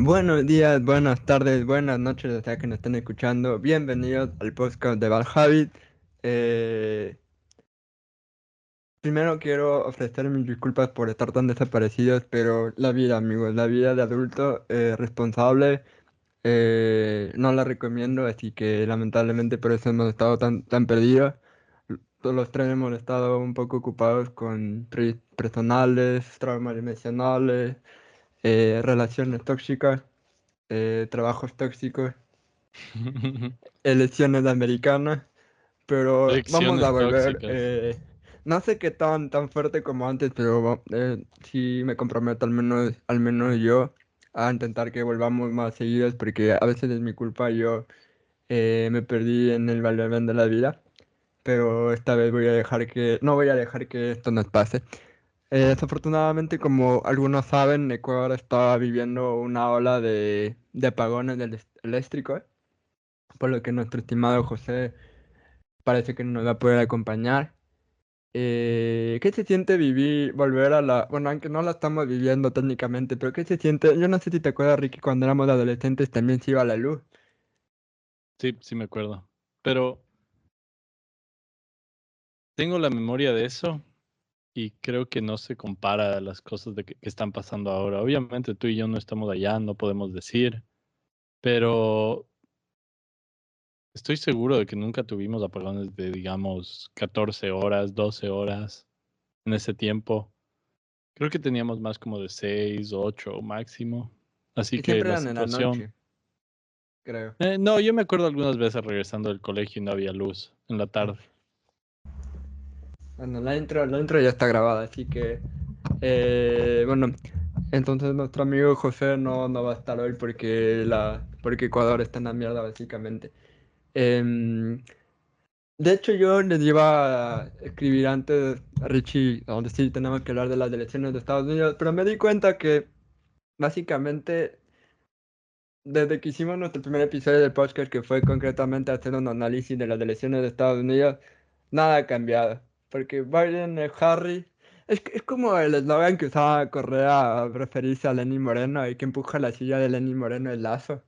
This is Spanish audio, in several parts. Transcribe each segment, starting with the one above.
Buenos días, buenas tardes, buenas noches, o sea que nos estén escuchando. Bienvenidos al podcast de Bad Habit. Eh, Primero quiero ofrecer mis disculpas por estar tan desaparecidos, pero la vida, amigos, la vida de adulto responsable no la recomiendo, así que lamentablemente por eso hemos estado tan perdidos. Todos los tres hemos estado un poco ocupados con personales, traumas emocionales, relaciones tóxicas, trabajos tóxicos, elecciones americanas, pero vamos a Lecciones volver. tóxicas. No sé qué tan fuerte como antes, pero sí me comprometo al menos yo a intentar que volvamos más seguidos, porque a veces es mi culpa, yo me perdí en el vaivén de la vida, pero esta vez no voy a dejar que esto nos pase. Desafortunadamente, como algunos saben, Ecuador está viviendo una ola de apagones eléctricos, por lo que nuestro estimado José parece que no nos va a poder acompañar. ¿Qué se siente volver a bueno, aunque no la estamos viviendo técnicamente, pero qué se siente? Yo no sé si te acuerdas, Ricky, cuando éramos adolescentes también se iba la luz. Sí, sí me acuerdo. Pero tengo la memoria de eso y creo que no se compara a las cosas que están pasando ahora. Obviamente tú y yo no estamos allá, no podemos decir, pero estoy seguro de que nunca tuvimos apagones de, digamos, 14 horas, 12 horas en ese tiempo. Creo que teníamos más como de 6, 8 máximo. Así Y que siempre la eran en la situación... noche, creo. No, yo me acuerdo algunas veces regresando del colegio y no había luz en la Ah, tarde. bueno, la intro ya está grabada, así que, bueno, entonces nuestro amigo José no va a estar hoy porque Ecuador está en la mierda, básicamente. Em, De hecho, yo les iba a escribir antes a Richie, donde sí tenemos que hablar de las elecciones de Estados Unidos, pero me di cuenta que básicamente desde que hicimos nuestro primer episodio del podcast, que fue concretamente hacer un análisis de las elecciones de Estados Unidos, nada ha cambiado. Porque Biden es Harry. Es como el eslogan que usaba Correa a referirse a Lenín Moreno y que empuja la silla de Lenín Moreno el Lazo.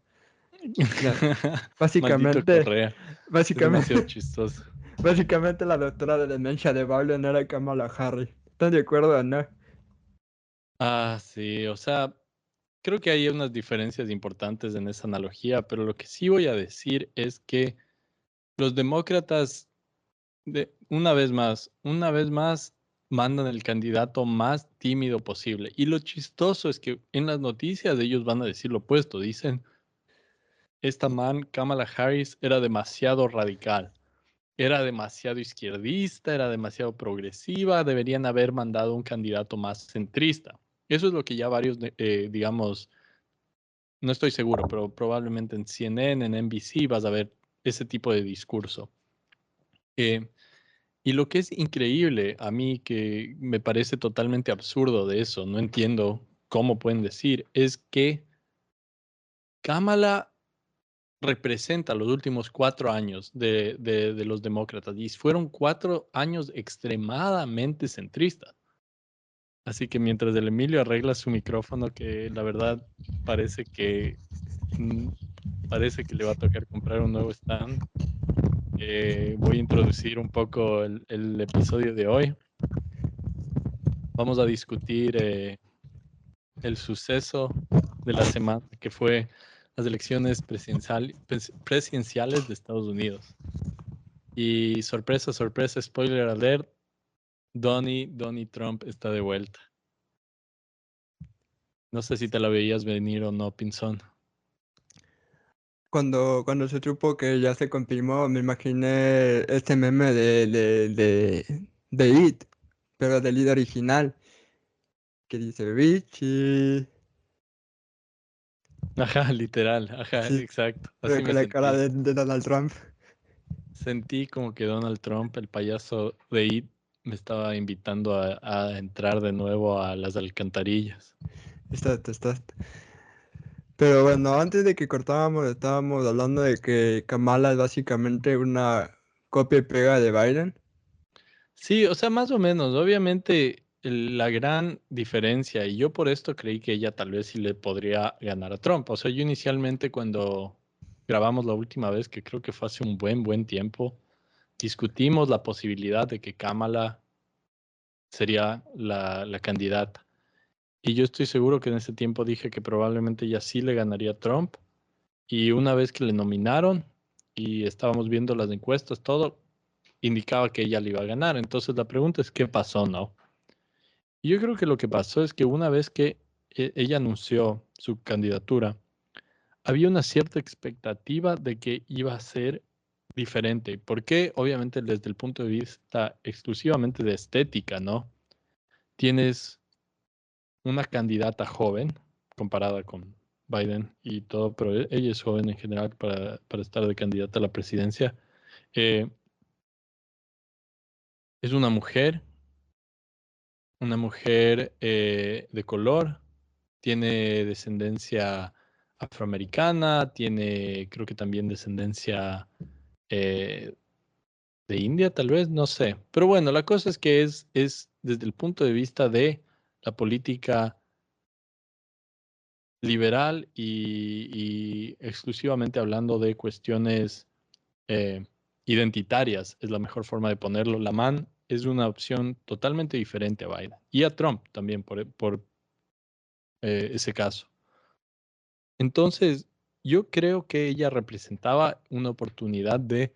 Ya, Maldito Básicamente, Correa. Es demasiado básicamente. chistoso. Básicamente la doctora de demencia de Biden era Kamala Harris. ¿Están de acuerdo o no? Ah, sí, o sea, creo que hay unas diferencias importantes en esa analogía, pero lo que sí voy a decir es que los demócratas, una vez más, mandan el candidato más tímido posible. Y lo chistoso es que en las noticias ellos van a decir lo opuesto. Dicen, esta man, Kamala Harris, era demasiado radical. Era demasiado izquierdista, era demasiado progresiva, deberían haber mandado un candidato más centrista. Eso es lo que ya varios, digamos, no estoy seguro, pero probablemente en CNN, en NBC vas a ver ese tipo de discurso. Eh, y lo que es increíble a mí, que me parece totalmente absurdo de eso, no entiendo cómo pueden decir, es que Kamala representa los últimos 4 años de los demócratas y fueron 4 años extremadamente centristas. Así que mientras el Emilio arregla su micrófono, que la verdad parece que mm, parece que le va a tocar comprar un nuevo stand, voy a introducir un poco el episodio de hoy. Vamos a discutir el suceso de la semana, que fue las elecciones presidenciales de Estados Unidos. Y sorpresa, sorpresa, spoiler alert, Donnie Trump está de vuelta. No sé si te la veías venir o no, Pinzón. Cuando se supo que ya se confirmó, me imaginé este meme de It, pero del It original, que dice Richie. Ajá, literal, ajá, Sí, exacto. pero Así con me la cara sentí. de Donald Trump. Sentí como que Donald Trump, el payaso de It, me estaba invitando a entrar de nuevo a las alcantarillas. Está. Pero bueno, antes de que cortábamos, estábamos hablando de que Kamala es básicamente una copia y pega de Biden. Sí, o sea, más o menos. Obviamente, la gran diferencia, y yo por esto creí que ella tal vez sí le podría ganar a Trump. O sea, yo inicialmente cuando grabamos la última vez, que creo que fue hace un buen tiempo, discutimos la posibilidad de que Kamala sería la candidata. Y yo estoy seguro que en ese tiempo dije que probablemente ella sí le ganaría a Trump. Y una vez que le nominaron y estábamos viendo las encuestas, todo indicaba que ella le iba a ganar. Entonces la pregunta es, ¿qué pasó, no? Y yo creo que lo que pasó es que una vez que ella anunció su candidatura, había una cierta expectativa de que iba a ser diferente. ¿Por qué? Obviamente desde el punto de vista exclusivamente de estética, ¿no? Tienes una candidata joven comparada con Biden y todo, pero ella es joven en general para estar de candidata a la presidencia. Eh, es una mujer de color, tiene descendencia afroamericana, tiene creo que también descendencia eh, de India, tal vez, no sé. Pero bueno, la cosa es que es desde el punto de vista de la política liberal y exclusivamente hablando de cuestiones eh, identitarias, es la mejor forma de ponerlo. La MAN es una opción totalmente diferente a Biden y a Trump también por ese caso. Entonces, yo creo que ella representaba una oportunidad de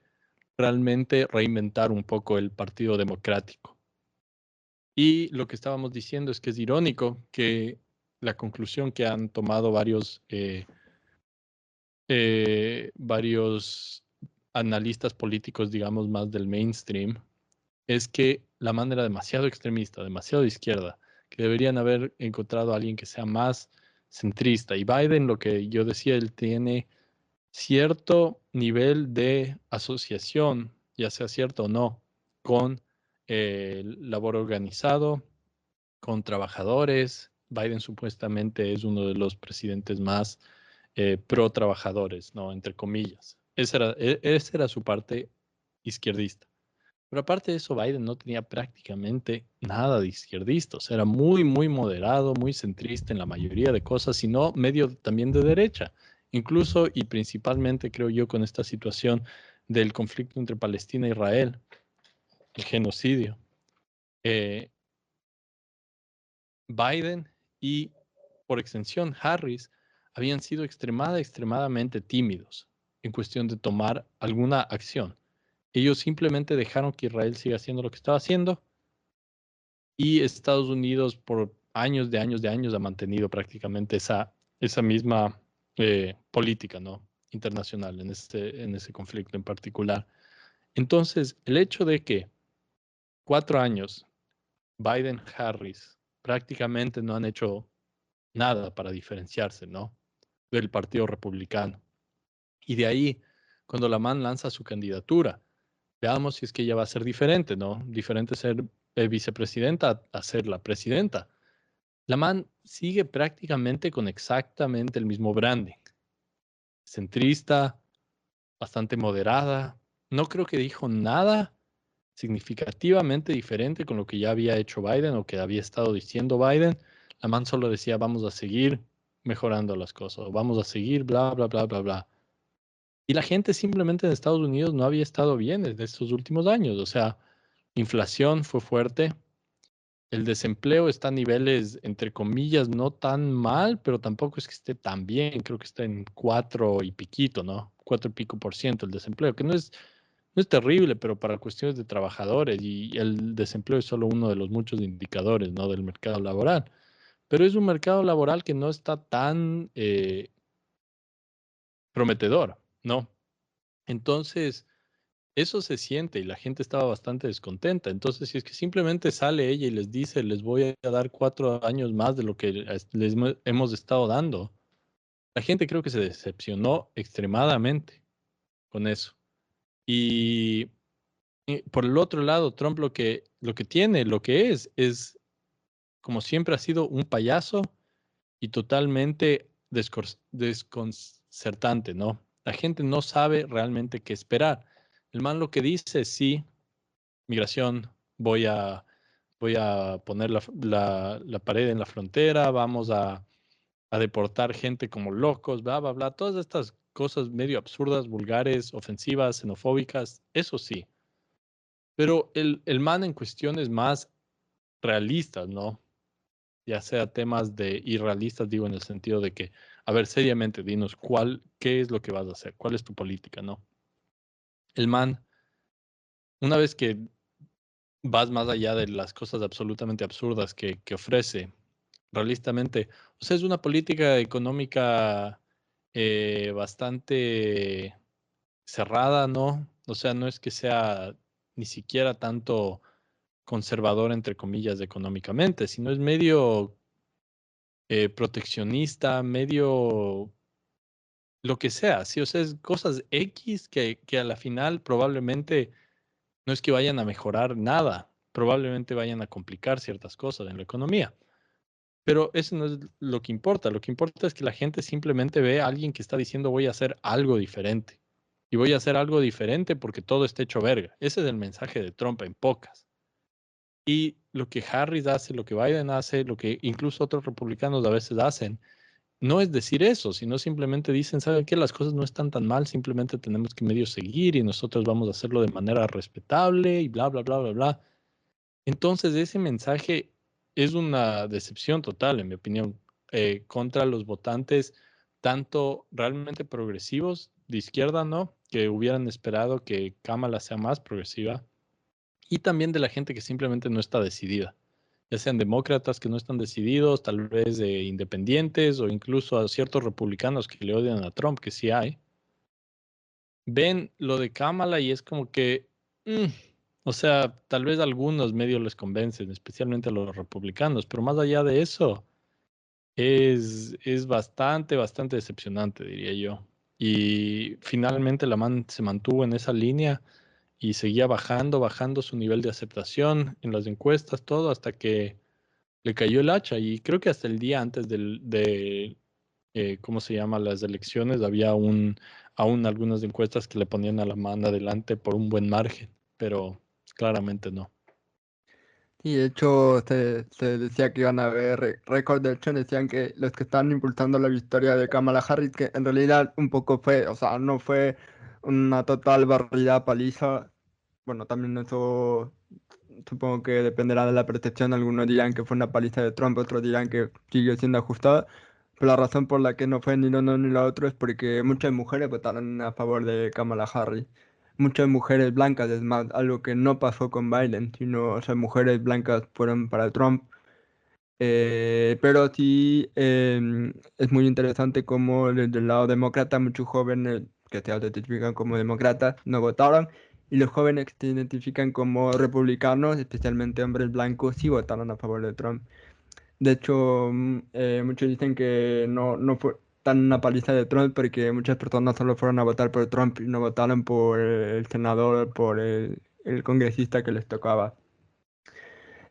realmente reinventar un poco el Partido Democrático. Y lo que estábamos diciendo es que es irónico que la conclusión que han tomado varios analistas políticos, digamos, más del mainstream, es que la man era demasiado extremista, demasiado de izquierda, que deberían haber encontrado a alguien que sea más centrista. Y Biden, lo que yo decía, él tiene cierto nivel de asociación, ya sea cierto o no, con el labor organizado, con trabajadores. Biden supuestamente es uno de los presidentes más pro trabajadores, ¿no? Entre comillas. Esa era su parte izquierdista. Pero aparte de eso, Biden no tenía prácticamente nada de izquierdista. O sea, era muy moderado, muy centrista en la mayoría de cosas, sino medio también de derecha. Incluso y principalmente, creo yo, con esta situación del conflicto entre Palestina e Israel, el genocidio. eh, Biden y, por extensión, Harris habían sido extremadamente tímidos en cuestión de tomar alguna acción. Ellos simplemente dejaron que Israel siga haciendo lo que estaba haciendo y Estados Unidos por años ha mantenido prácticamente esa misma política, ¿no? Internacional en ese conflicto en particular. Entonces, el hecho de que 4 años Biden-Harris prácticamente no han hecho nada para diferenciarse, ¿no? Del Partido Republicano. Y de ahí, cuando la man lanza su candidatura, veamos si es que ella va a ser diferente, ¿no? Diferente ser vicepresidenta a ser la presidenta. La man sigue prácticamente con exactamente el mismo branding. Centrista, bastante moderada. No creo que dijo nada significativamente diferente con lo que ya había hecho Biden o que había estado diciendo Biden. La man solo decía, vamos a seguir mejorando las cosas, vamos a seguir, bla. Y la gente simplemente en Estados Unidos no había estado bien desde estos últimos años. O sea, inflación fue fuerte, el desempleo está a niveles, entre comillas, no tan mal, pero tampoco es que esté tan bien. Creo que está en 4 y piquito, ¿no? 4 y pico% el desempleo, que no es terrible, pero para cuestiones de trabajadores y el desempleo es solo uno de los muchos indicadores, ¿no? Del mercado laboral. Pero es un mercado laboral que no está tan prometedor, ¿no? Entonces, eso se siente y la gente estaba bastante descontenta. Entonces, si es que simplemente sale ella y les dice, les voy a dar 4 años más de lo que hemos estado dando, la gente creo que se decepcionó extremadamente con eso. Y por el otro lado, Trump lo que tiene, lo que es como siempre ha sido un payaso y totalmente desconcertante, ¿no? La gente no sabe realmente qué esperar. El man lo que dice, sí, migración, voy a voy a poner la pared en la frontera, vamos a deportar gente como locos, bla, bla, bla. Todas estas cosas medio absurdas, vulgares, ofensivas, xenofóbicas, eso sí. Pero el man en cuestiones más realistas, ¿no? Ya sea temas de irrealistas, digo, en el sentido de que, a ver, seriamente, dinos, qué es lo que vas a hacer? ¿Cuál es tu política, no? El man, una vez que vas más allá de las cosas absolutamente absurdas que ofrece, realistamente, o sea, es una política económica bastante cerrada, ¿no? O sea, no es que sea ni siquiera tanto conservador, entre comillas, económicamente, sino es medio proteccionista, medio lo que sea, sí, o sea, es cosas X que a la final probablemente no es que vayan a mejorar nada, probablemente vayan a complicar ciertas cosas en la economía. Pero eso no es lo que importa es que la gente simplemente ve a alguien que está diciendo voy a hacer algo diferente. Y voy a hacer algo diferente porque todo está hecho verga. Ese es el mensaje de Trump en pocas. Y lo que Harris hace, lo que Biden hace, lo que incluso otros republicanos a veces hacen, no es decir eso, sino simplemente dicen, ¿saben qué? Las cosas no están tan mal, simplemente tenemos que medio seguir y nosotros vamos a hacerlo de manera respetable y bla, bla, bla, bla, bla. Entonces, ese mensaje es una decepción total, en mi opinión, contra los votantes, tanto realmente progresivos de izquierda, ¿no? Que hubieran esperado que Kamala sea más progresiva, y también de la gente que simplemente no está decidida, ya sean demócratas que no están decididos, tal vez independientes o incluso a ciertos republicanos que le odian a Trump, que sí hay, ven lo de Kamala y es como que, mm, o sea, tal vez a algunos medios les convencen, especialmente a los republicanos, pero más allá de eso, es bastante, bastante decepcionante, diría yo. Y finalmente la man se mantuvo en esa línea y seguía bajando, bajando su nivel de aceptación en las encuestas, todo, hasta que le cayó el hacha. Y creo que hasta el día antes ¿cómo se llama? Las elecciones, había aún algunas encuestas que le ponían a la mano adelante por un buen margen, pero claramente no. Y de hecho se decía que iban a haber récord, de hecho decían que los que estaban impulsando la victoria de Kamala Harris, que en realidad un poco fue, o sea, no fue una total barrida paliza, bueno, también eso supongo que dependerá de la percepción, algunos dirán que fue una paliza de Trump, otros dirán que sigue siendo ajustada, pero la razón por la que no fue ni lo uno ni lo otro es porque muchas mujeres votaron a favor de Kamala Harris. Muchas mujeres blancas, es más, algo que no pasó con Biden, sino, o sea, mujeres blancas fueron para Trump. Pero sí es muy interesante cómo desde el lado demócrata muchos jóvenes que se identifican como demócratas no votaron y los jóvenes que se identifican como republicanos, especialmente hombres blancos, sí votaron a favor de Trump. De hecho, muchos dicen que no fue tan una paliza de Trump porque muchas personas solo fueron a votar por Trump y no votaron por el senador, por el congresista que les tocaba.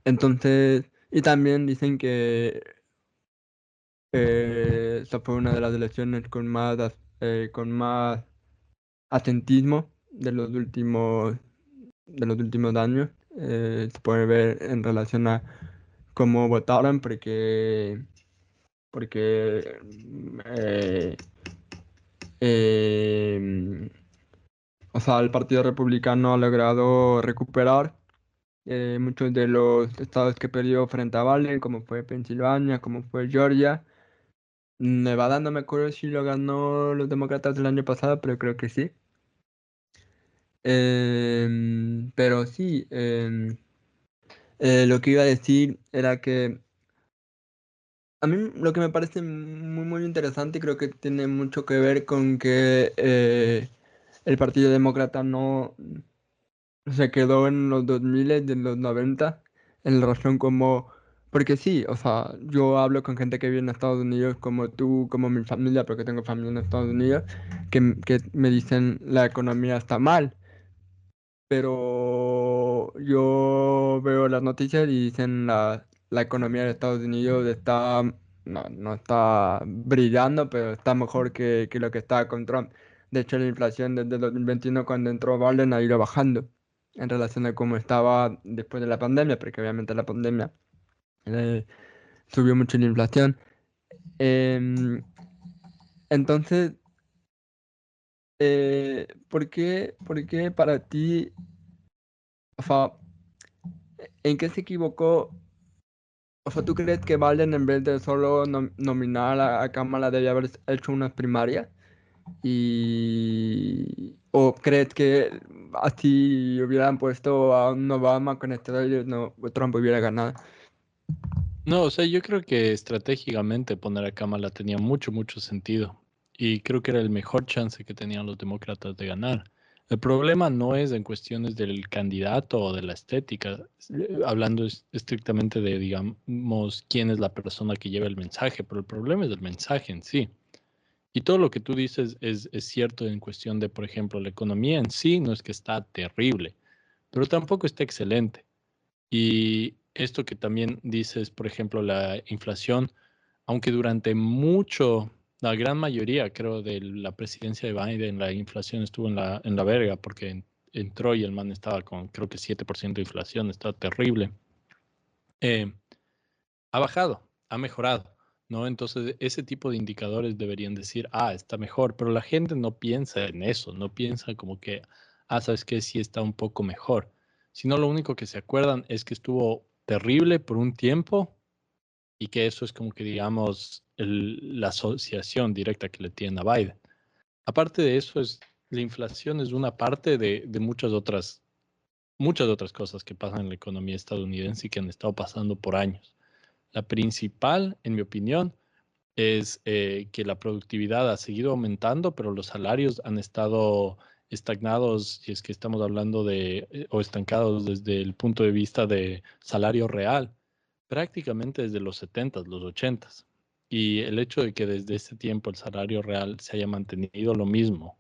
Entonces, y también dicen que esta fue una de las elecciones con más atentismo de los últimos años. Se puede ver en relación a cómo votaron, porque eh, o sea, el Partido Republicano ha logrado recuperar muchos de los estados que perdió frente a Biden, como fue Pensilvania, como fue Georgia. Nevada no me acuerdo si lo ganó los demócratas el año pasado, pero creo que sí. Pero sí, lo que iba a decir era que a mí lo que me parece muy, muy interesante y creo que tiene mucho que ver con que el Partido Demócrata no se quedó en los 2000, de los 90 en relación como... Porque sí, o sea, yo hablo con gente que vive en Estados Unidos como tú, como mi familia, porque tengo familia en Estados Unidos, que me dicen la economía está mal. Pero yo veo las noticias y dicen la economía de Estados Unidos está, no está brillando, pero está mejor que lo que estaba con Trump. De hecho, la inflación desde el 2021 cuando entró Biden ha ido bajando. en relación a cómo estaba después de la pandemia, porque obviamente la pandemia eh, subió mucho la inflación. Em, entonces, por qué para ti, o sea, en qué se equivocó? O sea, ¿tú crees que Biden en vez de solo nominar a Kamala debía haber hecho unas primarias? ¿O crees que así hubieran puesto a un Obama con esteroides, no, Trump hubiera ganado? No, o sea, yo creo que estratégicamente poner a Kamala tenía mucho, mucho sentido. Y creo que era el mejor chance que tenían los demócratas de ganar. El problema no es en cuestiones del candidato o de la estética, hablando estrictamente de, digamos, quién es la persona que lleva el mensaje, pero el problema es el mensaje en sí. Y todo lo que tú dices es cierto en cuestión de, por ejemplo, la economía en sí no es que está terrible, pero tampoco está excelente. Y esto que también dices, por ejemplo, la inflación, aunque durante mucho, la gran mayoría, creo, de la presidencia de Biden, la inflación estuvo en la verga, porque entró y el man estaba con, creo que 7% de inflación, está terrible. Eh, ha bajado, ha mejorado, ¿no? Entonces, ese tipo de indicadores deberían decir, ah, está mejor, pero la gente no piensa en eso, no piensa como que, ah, ¿sabes qué? Sí está un poco mejor, sino lo único que se acuerdan es que estuvo terrible por un tiempo y que eso es como que, digamos, la asociación directa que le tienen a Biden. Aparte de eso, la inflación es una parte de muchas otras cosas que pasan en la economía estadounidense y que han estado pasando por años. La principal, en mi opinión, es que la productividad ha seguido aumentando, pero los salarios han estado estagnados, si es que estamos hablando o estancados desde el punto de vista de salario real, prácticamente desde los 70, los 80. Y el hecho de que desde ese tiempo el salario real se haya mantenido lo mismo,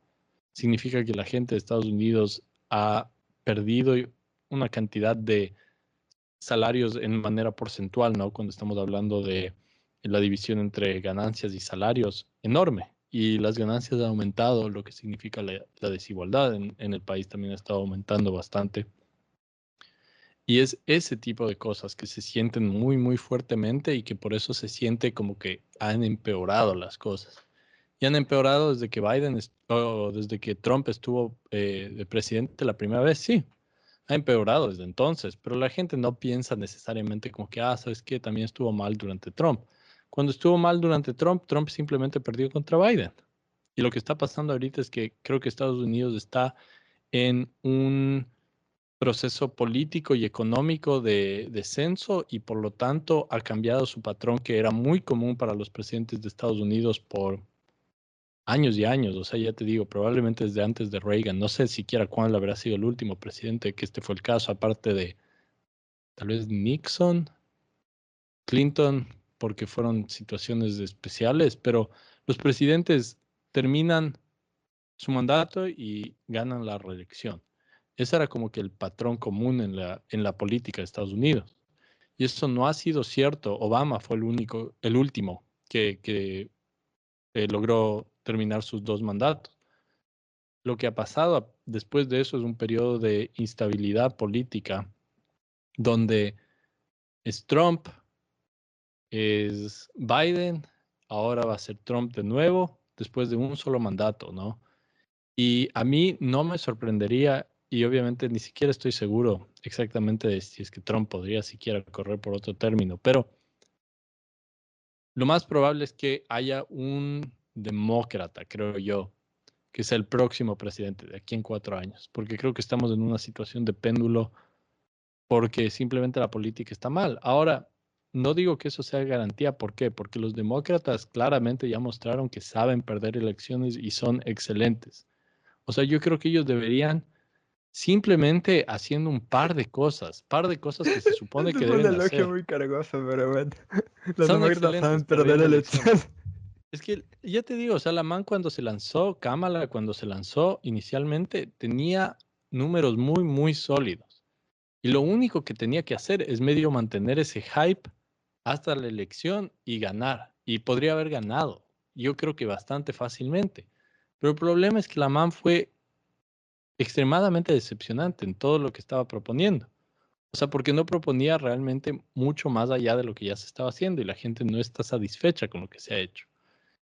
significa que la gente de Estados Unidos ha perdido una cantidad de salarios en manera porcentual, ¿no? Cuando estamos hablando de la división entre ganancias y salarios, enorme. Y las ganancias han aumentado, lo que significa la desigualdad en el país también ha estado aumentando bastante. Y es ese tipo de cosas que se sienten muy, muy fuertemente y que por eso se siente como que han empeorado las cosas. Y han empeorado desde que o desde que Trump estuvo de presidente la primera vez, sí, ha empeorado desde entonces, pero la gente no piensa necesariamente como que, ah, ¿sabes qué? También estuvo mal durante Trump. Cuando estuvo mal durante Trump, Trump simplemente perdió contra Biden. Y lo que está pasando ahorita es que creo que Estados Unidos está en un proceso político y económico de descenso y por lo tanto ha cambiado su patrón que era muy común para los presidentes de Estados Unidos por años y años. O sea, ya te digo, probablemente desde antes de Reagan. No sé siquiera cuándo habrá sido el último presidente que este fue el caso, aparte de tal vez Nixon, Clinton, porque fueron situaciones especiales, pero los presidentes terminan su mandato y ganan la reelección. Ese era como que el patrón común en la política de Estados Unidos. Y eso no ha sido cierto. Obama fue el último que logró terminar sus dos mandatos. Lo que ha pasado después de eso es un periodo de instabilidad política donde es Trump, es Biden, ahora va a ser Trump de nuevo, después de un solo mandato, ¿no? Y a mí no me sorprendería, y obviamente ni siquiera estoy seguro exactamente de si es que Trump podría siquiera correr por otro término, pero lo más probable es que haya un demócrata, creo yo, que sea el próximo presidente de aquí en 4 años, porque creo que estamos en una situación de péndulo porque simplemente la política está mal. Ahora, no digo que eso sea garantía, ¿por qué? Porque los demócratas claramente ya mostraron que saben perder elecciones y son excelentes. O sea, yo creo que ellos deberían simplemente haciendo un par de cosas que se supone Eso que fue un deben elogio hacer. muy cargoso, pero bueno. Los Son demócratas saben excelentes perder perdiendo elecciones. elecciones. Es que ya te digo, o sea, la man cuando se lanzó, Kamala cuando se lanzó inicialmente tenía números muy, muy sólidos. Y lo único que tenía que hacer es medio mantener ese hype hasta la elección y ganar. Y podría haber ganado. Yo creo que bastante fácilmente. Pero el problema es que la man fue extremadamente decepcionante en todo lo que estaba proponiendo. O sea, porque no proponía realmente mucho más allá de lo que ya se estaba haciendo y la gente no está satisfecha con lo que se ha hecho.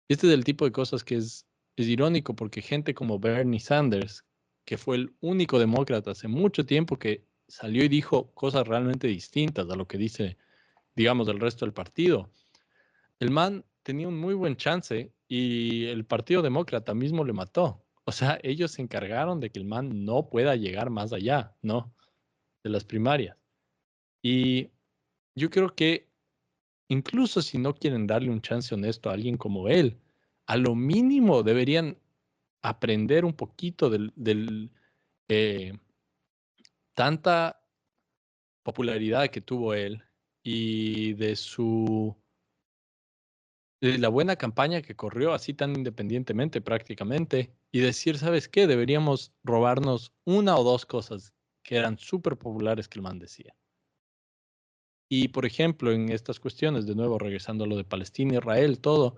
Y este es el tipo de cosas que es irónico porque gente como Bernie Sanders, que fue el único demócrata hace mucho tiempo que salió y dijo cosas realmente distintas a lo que dice, digamos, el resto del partido, el man tenía un muy buen chance y el Partido Demócrata mismo le mató. O sea, ellos se encargaron de que el man no pueda llegar más allá, ¿no? De las primarias. Y yo creo que incluso si no quieren darle un chance honesto a alguien como él, a lo mínimo deberían aprender un poquito eh, tanta popularidad que tuvo él y de la buena campaña que corrió así tan independientemente prácticamente y decir, ¿sabes qué? Deberíamos robarnos una o dos cosas que eran súper populares que el man decía. Y por ejemplo, en estas cuestiones, de nuevo regresando a lo de Palestina, Israel, todo,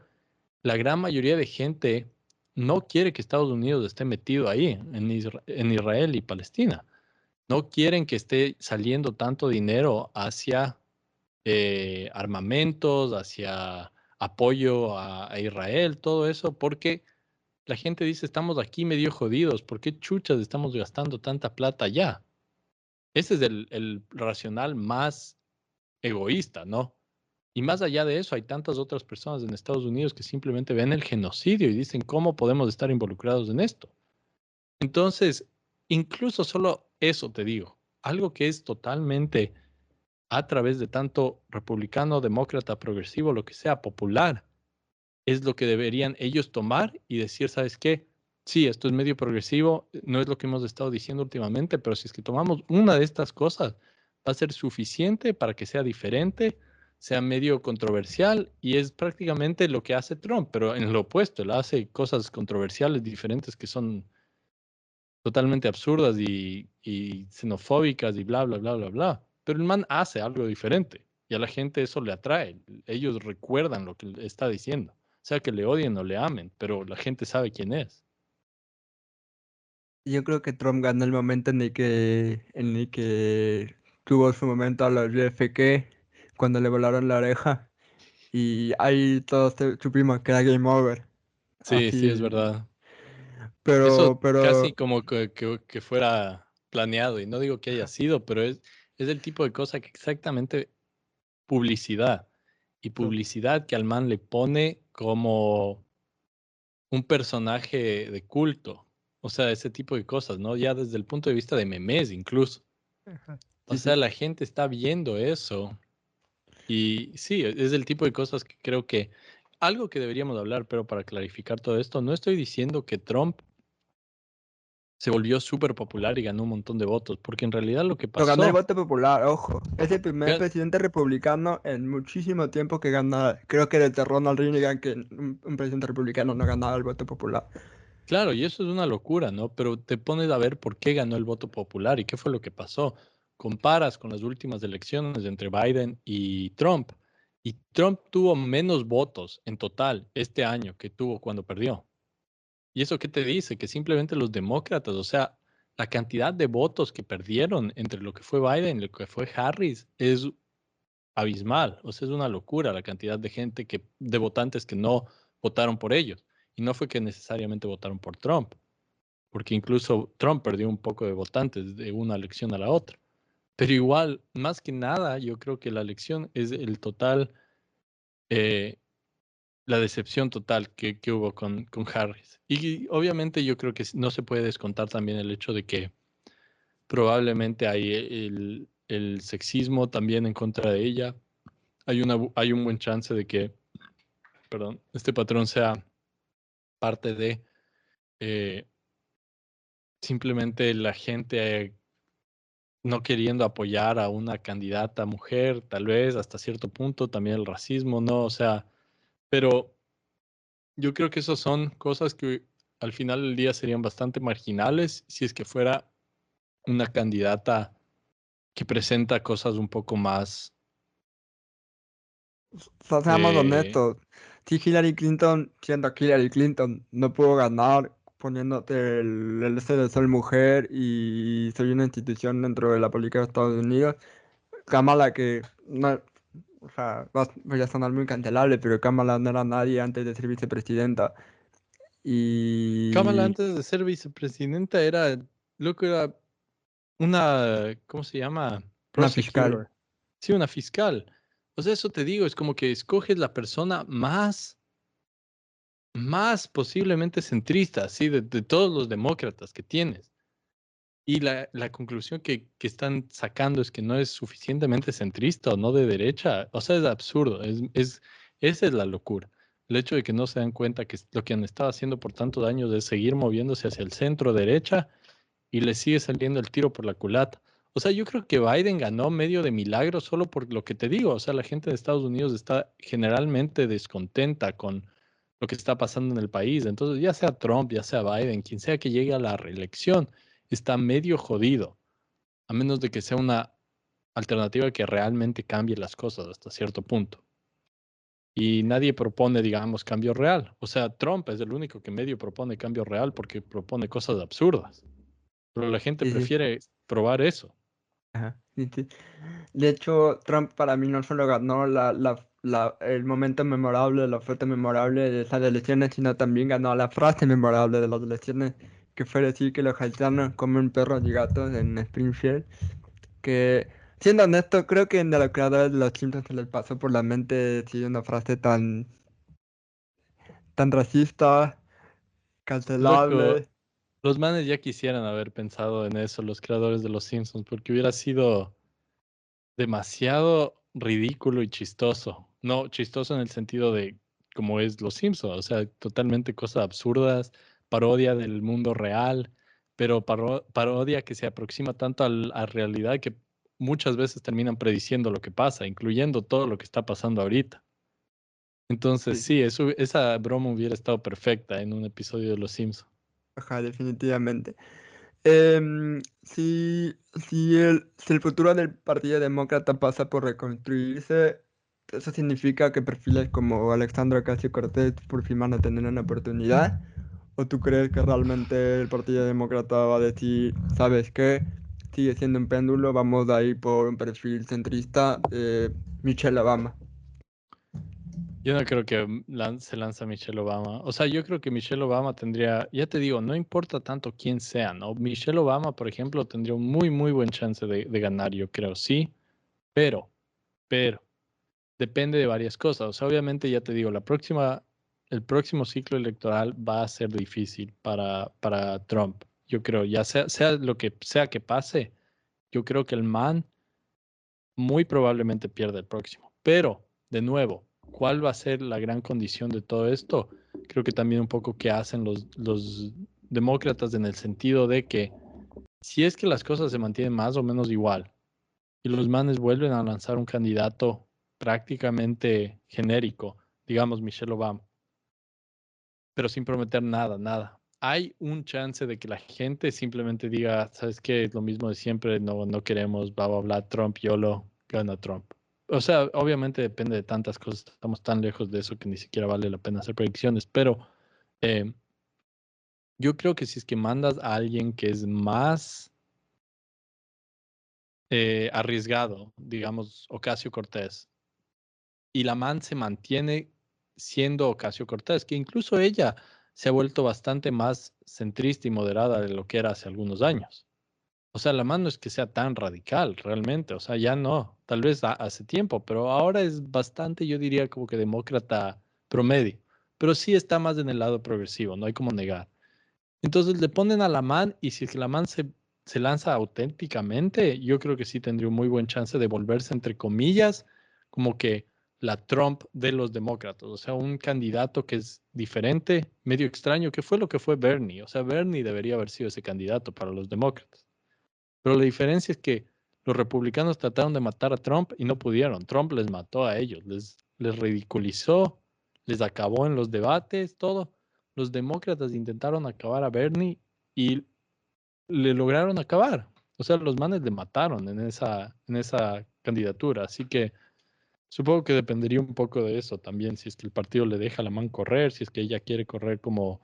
la gran mayoría de gente no quiere que Estados Unidos esté metido ahí, en Israel y Palestina. No quieren que esté saliendo tanto dinero hacia armamentos, hacia apoyo a Israel, todo eso, porque la gente dice, estamos aquí medio jodidos, ¿por qué chuchas estamos gastando tanta plata allá? Ese es el racional más egoísta, ¿no? Y más allá de eso, hay tantas otras personas en Estados Unidos que simplemente ven el genocidio y dicen, ¿cómo podemos estar involucrados en esto? Entonces, incluso solo eso te digo, algo que es totalmente a través de tanto republicano, demócrata, progresivo, lo que sea, popular, es lo que deberían ellos tomar y decir, ¿sabes qué? Sí, esto es medio progresivo, no es lo que hemos estado diciendo últimamente, pero si es que tomamos una de estas cosas, va a ser suficiente para que sea diferente, sea medio controversial y es prácticamente lo que hace Trump, pero en lo opuesto, él hace cosas controversiales diferentes que son totalmente absurdas y xenofóbicas y bla, bla, bla, bla, bla. Pero el man hace algo diferente y a la gente eso le atrae. Ellos recuerdan lo que está diciendo, sea que le odien o le amen, pero la gente sabe quién es. Yo creo que Trump ganó el momento en el que tuvo su momento a los JFK, cuando le volaron la oreja, y ahí todos supimos que era game over. Sí, sí, es Así, verdad. Eso casi pero como que fuera planeado, y no digo que haya sido, pero es el tipo de cosa que exactamente publicidad, y no, publicidad que al man le pone como un personaje de culto. O sea, ese tipo de cosas, ¿no? Ya desde el punto de vista de memes incluso. ajá, O sí, sea, sí. la gente está viendo eso. Y sí, es el tipo de cosas que creo que algo que deberíamos hablar, pero para clarificar todo esto, no estoy diciendo que Trump se volvió súper popular y ganó un montón de votos, porque en realidad lo que Pero ganó el pasó, voto popular, ojo. Es el primer ga- presidente republicano en muchísimo tiempo que gana, creo que desde Ronald Reagan, que un presidente republicano no ganaba el voto popular. claro, y eso es una locura, ¿no? Pero te pones a ver por qué ganó el voto popular y qué fue lo que pasó. Comparas con las últimas elecciones entre Biden y Trump tuvo menos votos en total este año que tuvo cuando perdió. ¿Y eso qué te dice? Que simplemente los demócratas, o sea, la cantidad de votos que perdieron entre lo que fue Biden y lo que fue Harris es abismal. O sea, es una locura la cantidad de gente de votantes que no votaron por ellos. Y no fue que necesariamente votaron por Trump, porque incluso Trump perdió un poco de votantes de una elección a la otra. Pero igual, más que nada, yo creo que la elección es el total, eh, la decepción total que hubo con Harris. Y obviamente yo creo que no se puede descontar también el hecho de que probablemente hay el sexismo también en contra de ella. Hay un buen chance de que, perdón, este patrón sea parte de eh, simplemente la gente no queriendo apoyar a una candidata mujer, tal vez hasta cierto punto, también el racismo, ¿no? O sea, pero yo creo que esas son cosas que al final del día serían bastante marginales si es que fuera una candidata que presenta cosas un poco más, O sea, seamos eh, honestos. Si Hillary Clinton, siendo Hillary Clinton, no pudo ganar, poniéndote el este de soy mujer y soy una institución dentro de la política de Estados Unidos. Kamala que no, o sea, voy a sonar muy cancelable, pero Kamala no era nadie antes de ser vicepresidenta. Kamala Y antes de ser vicepresidenta era, loco, era una, ¿cómo se llama? una fiscal. Prosecutor. Sí, una fiscal. O sea, eso te digo, es como que escoges la persona más posiblemente centrista, así, de todos los demócratas que tienes. Y la conclusión que están sacando es que no es suficientemente centrista o no de derecha. O sea, es absurdo. Esa es la locura. El hecho de que no se dan cuenta que lo que han estado haciendo por tantos años es seguir moviéndose hacia el centro derecha y le sigue saliendo el tiro por la culata. O sea, yo creo que Biden ganó medio de milagro solo por lo que te digo. O sea, la gente de Estados Unidos está generalmente descontenta con lo que está pasando en el país. Entonces, ya sea Trump, ya sea Biden, quien sea que llegue a la reelección, está medio jodido, a menos de que sea una alternativa que realmente cambie las cosas hasta cierto punto. Y nadie propone, digamos, cambio real. O sea, Trump es el único que medio propone cambio real porque propone cosas absurdas. Pero la gente Sí, sí. prefiere probar eso. Ajá, sí, sí. De hecho, Trump para mí no solo ganó el momento memorable, la foto memorable de esas elecciones, sino también ganó la frase memorable de las elecciones, que fue decir que los haitianos comen perros y gatos en Springfield. Que, siendo honesto, creo que de los creadores de los Simpsons se les pasó por la mente decir una frase tan racista, Loco, cancelable. los manes ya quisieran haber pensado en eso, los creadores de Los Simpsons, porque hubiera sido demasiado ridículo y chistoso. No, chistoso en el sentido de como es Los Simpsons, o sea, totalmente cosas absurdas, parodia del mundo real, pero parodia que se aproxima tanto a realidad que muchas veces terminan prediciendo lo que pasa, incluyendo todo lo que está pasando ahorita. Entonces, Sí, sí. sí, esa broma hubiera estado perfecta en un episodio de Los Simpsons. Ajá, definitivamente. Si el futuro del Partido Demócrata pasa por reconstruirse, ¿eso significa que perfiles como Alexandra Ocasio-Cortez por fin van a tener una oportunidad? ¿O tú crees que realmente el Partido Demócrata va a decir, ¿sabes qué? Sigue siendo un péndulo, vamos a ir por un perfil centrista, Michelle Obama? Yo no creo que se lanza Michelle Obama. O sea, yo creo que Michelle Obama tendría, ya te digo, no importa tanto quién sea, ¿no? Michelle Obama, por ejemplo, tendría un muy, muy buen chance de ganar, yo creo, sí, pero, pero, depende de varias cosas. O sea, obviamente, ya te digo, el próximo ciclo electoral va a ser difícil para Trump. Yo creo, ya sea lo que sea que pase, yo creo que el man muy probablemente pierda el próximo. Pero, de nuevo, ¿cuál va a ser la gran condición de todo esto? Creo que también un poco que hacen los demócratas en el sentido de que si es que las cosas se mantienen más o menos igual y los manes vuelven a lanzar un candidato prácticamente genérico, digamos Michelle Obama, pero sin prometer nada, nada. Hay un chance de que la gente simplemente diga, ¿sabes qué? Es lo mismo de siempre, no, no queremos, bla, bla, bla, Trump, YOLO, gana Trump. O sea, obviamente depende de tantas cosas, estamos tan lejos de eso que ni siquiera vale la pena hacer predicciones, pero eh, yo creo que si es que mandas a alguien que es más arriesgado, digamos, Ocasio Cortés, y la man se mantiene siendo Ocasio Cortés, que incluso ella se ha vuelto bastante más centrista y moderada de lo que era hace algunos años. O sea, la man no es que sea tan radical realmente, o sea, ya no, tal vez hace tiempo, pero ahora es bastante, yo diría, como que demócrata promedio, pero sí está más en el lado progresivo, no hay como negar. Entonces le ponen a la man y si es que la man se lanza auténticamente, yo creo que sí tendría un muy buen chance de volverse, entre comillas, como que la Trump de los demócratas, o sea, un candidato que es diferente, medio extraño, que fue lo que fue Bernie. O sea, Bernie debería haber sido ese candidato para los demócratas. Pero la diferencia es que los republicanos trataron de matar a Trump y no pudieron. Trump les mató a ellos, les ridiculizó, les acabó en los debates, todo. Los demócratas intentaron acabar a Bernie y le lograron acabar. O sea, los manes le mataron en esa candidatura. Así que supongo que dependería un poco de eso también, si es que el partido le deja la mano correr, si es que ella quiere correr como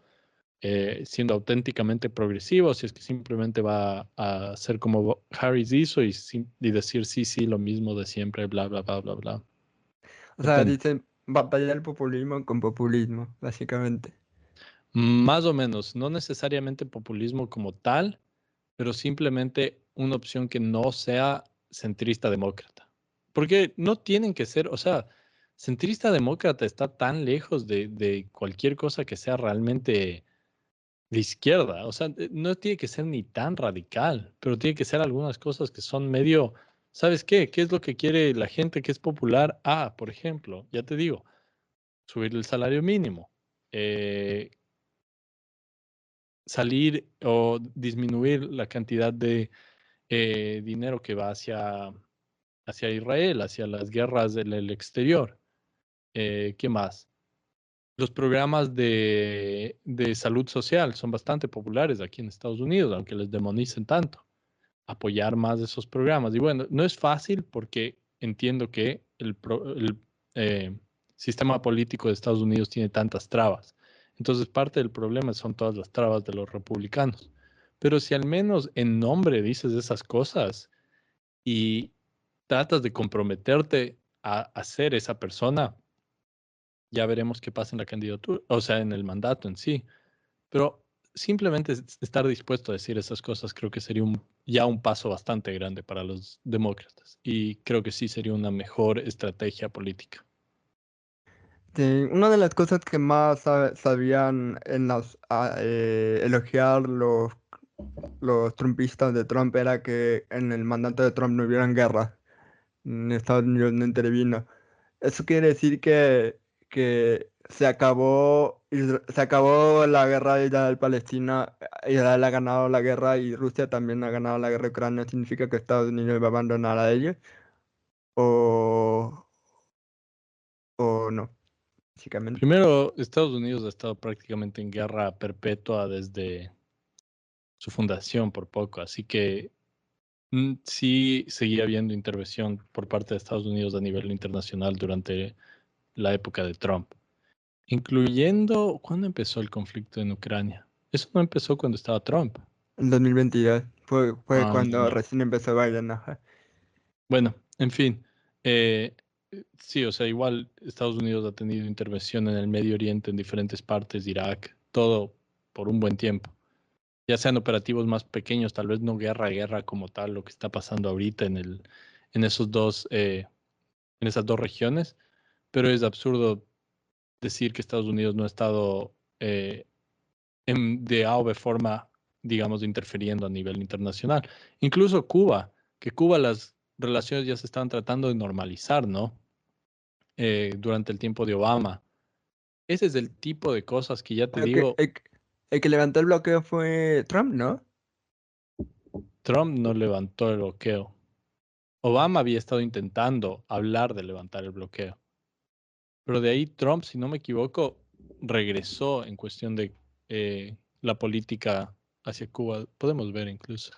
siendo auténticamente progresivo, si es que simplemente va a hacer como Harris hizo y decir sí, sí, lo mismo de siempre, bla, bla, bla, bla, bla. O sea, Depende. dicen batallar el populismo con populismo, básicamente. Más o menos, no necesariamente populismo como tal, pero simplemente una opción que no sea centrista demócrata. Porque no tienen que ser, o sea, centrista demócrata está tan lejos de cualquier cosa que sea realmente de izquierda. O sea, no tiene que ser ni tan radical, pero tiene que ser algunas cosas que son medio, ¿sabes qué? ¿Qué es lo que quiere la gente que es popular? Ah, por ejemplo, ya te digo, subir el salario mínimo. eh, Salir o disminuir la cantidad de dinero que va hacia Israel, hacia las guerras del exterior. ¿Qué más? Los programas de salud social son bastante populares aquí en Estados Unidos, aunque les demonicen tanto. Apoyar más esos programas. Y bueno, no es fácil porque entiendo que el sistema político de Estados Unidos tiene tantas trabas. Entonces, parte del problema son todas las trabas de los republicanos. Pero si al menos en nombre dices esas cosas y tratas de comprometerte a ser esa persona, ya veremos qué pasa en la candidatura, o sea, en el mandato en sí. Pero simplemente estar dispuesto a decir esas cosas creo que sería ya un paso bastante grande para los demócratas. Y creo que sí sería una mejor estrategia política. Sí, una de las cosas que más sabían en elogiar los trumpistas de Trump era que en el mandato de Trump no hubieran guerra. Estados Unidos no intervino. Eso quiere decir que se acabó la guerra de Israel-Palestina. Israel ha ganado la guerra y Rusia también ha ganado la guerra de Ucrania. ¿Significa que Estados Unidos va a abandonar a ellos? ¿O, o no? Básicamente. Primero, Estados Unidos ha estado prácticamente en guerra perpetua desde su fundación por poco, así que sí seguía habiendo intervención por parte de Estados Unidos a nivel internacional durante la época de Trump, incluyendo cuando empezó el conflicto en Ucrania. Eso no empezó cuando estaba Trump. En 2022 fue Ah, cuando recién empezó Biden. Ajá. bueno, en fin, eh, sí, o sea, igual Estados Unidos ha tenido intervención en el Medio Oriente, en diferentes partes, Irak, todo por un buen tiempo. Ya sean operativos más pequeños, tal vez no guerra a guerra como tal, lo que está pasando ahorita en esos en esas dos regiones, pero es absurdo decir que Estados Unidos no ha estado de A o B forma, digamos, interfiriendo a nivel internacional. Incluso Cuba, que Cuba las relaciones ya se están tratando de normalizar, ¿no? Durante el tiempo de Obama. Ese es el tipo de cosas que ya te El que, digo, el, que el que levantó el bloqueo fue Trump, ¿no? Trump no levantó el bloqueo. Obama había estado intentando hablar de levantar el bloqueo. Pero de ahí Trump, si no me equivoco, regresó en cuestión de la política hacia Cuba. Podemos ver incluso.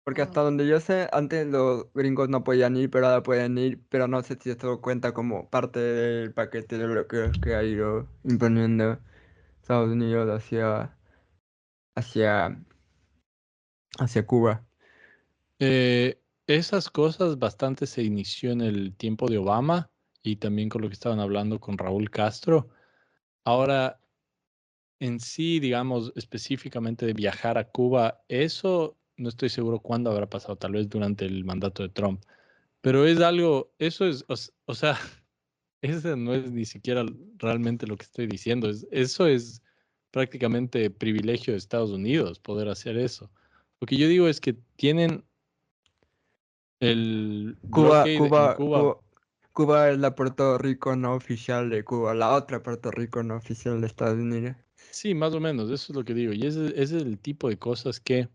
Porque hasta donde yo sé, antes los gringos no podían ir, pero ahora pueden ir, pero no sé si esto cuenta como parte del paquete de bloqueos que ha ido imponiendo Estados Unidos hacia, hacia Cuba. Esas cosas bastante se inició en el tiempo de Obama y también con lo que estaban hablando con Raúl Castro. Ahora, en sí, digamos, específicamente de viajar a Cuba, eso no estoy seguro cuándo habrá pasado, tal vez durante el mandato de Trump, pero es algo, eso es, o sea, eso no es ni siquiera realmente lo que estoy diciendo, eso es prácticamente privilegio de Estados Unidos poder hacer eso. Lo que yo digo es que tienen el Cuba, blockade en Cuba, Cuba. Cuba, Cuba es la Puerto Rico no oficial de Cuba, la otra Puerto Rico no oficial de Estados Unidos. Sí, más o menos, eso es lo que digo. Y ese es el tipo de cosas que,